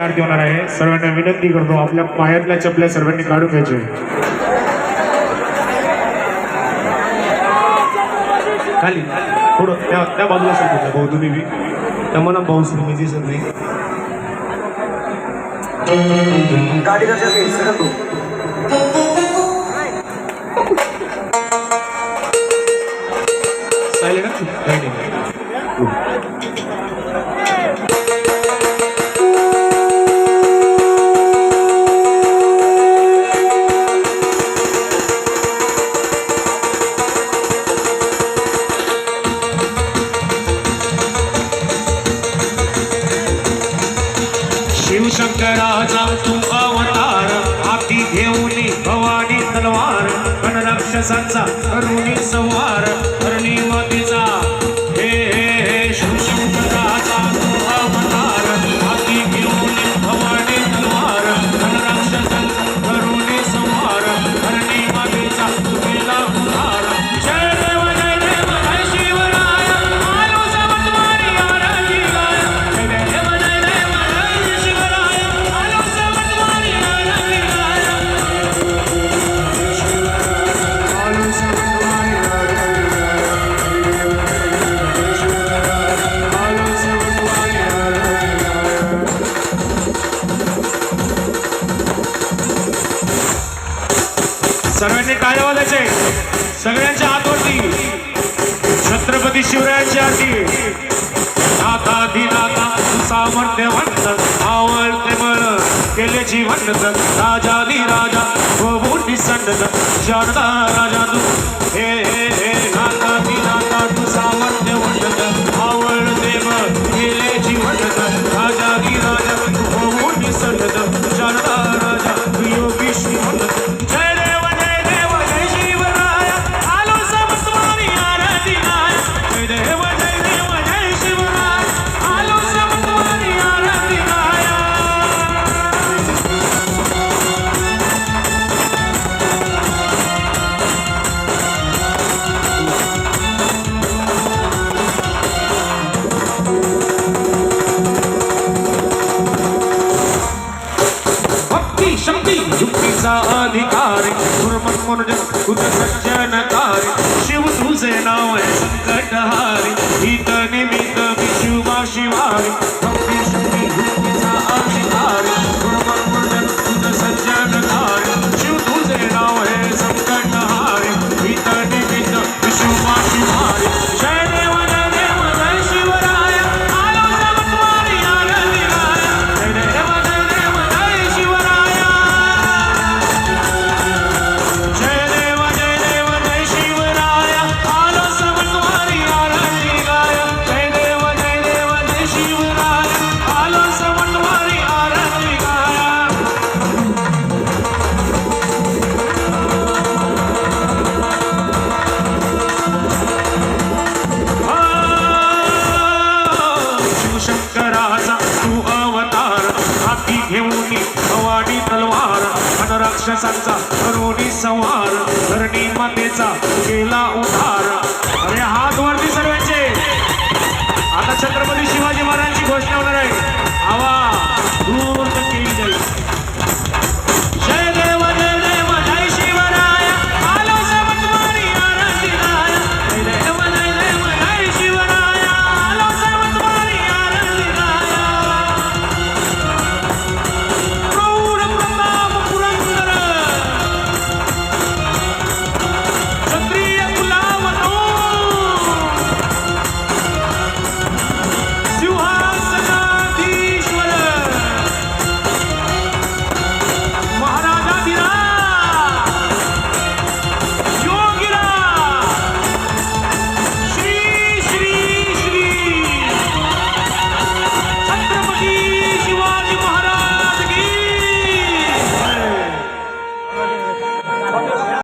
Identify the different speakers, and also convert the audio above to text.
Speaker 1: आरती होणार आहे। सर्वांना विनंती करतो आपल्या पायातल्या चपल्या सर्वांनी काढून घ्यायचे। खाली थोडं त्या बाजूला सरकून भाऊ तुम्ही बी त्या मना भाऊ मी दिसत नाही
Speaker 2: गाडी कशाची सरकतो
Speaker 1: सायलेंट रायटिंग शिवशंकराचा तू अवतार हाती घेऊनी भवानी तलवार गणराक्षसांचा करुणी संहार करणी मातेचा हे हे हे शिवशंकराचा तू अवतार हाती घेऊनी भवानी तलवार गणराक्षसांचा करुणी संहार करणी मातेचा केला उद्धार जय देव जय शिवराय आलो समत्वारी आरती गाय जय देव जय शिवराय आलो समत्वारी आरती गाय आलो समत्वारी आलो समत्वारी सर्वांनी टाळ्या वाजायचे सगळ्यांच्या हातवरती छत्रपती शिवरायांची आरती नाथा दिनाथा सामर्थ्यवंत आवडते बळ केले जीवंत राजादी राजा व मोठी संत शारदा राजा तू हे हे हे नाथा दिनाथा तू सामर्थ्यवंत आवडते बळ केले जीवंत राजादी राजा व मोठी संत शारदा राजा तू योगी श्रीमंत जय देव जय शिवराय आलो समत्वारी आरती गाय जय देव जय शिवराय आलो समत्वारी आरती गाय भक्ती शक्ती युक्तीचा अधिकारी दुर्मन मनोजन तुझ सज्जनकारी शिव तुझे नाव आहे संकटहारी हित निमित्त मी शिवा शिवारी भक्ती शक्ती युक्तीचा अधिकारी दुर्मन मनोजन तुझ सज्जनकारी शिव तुझे नाव आहे संकटहारी हित निमित्त मी शिवा शिवारी जय देव जय शिवराय आलो समत्वारी आरती गाय जय देव जय शिवराय जय देव जय शिवराय आलो समत्वारी आरती गाय जय देव जय शिवराय आलो समत्वारी आरती गाय शिवशंकराचा तू अवतार हाती घेऊनी भवानी तलवार गणराक्षसांचा करुणी संहार धरणी मातेचा केला उद्धार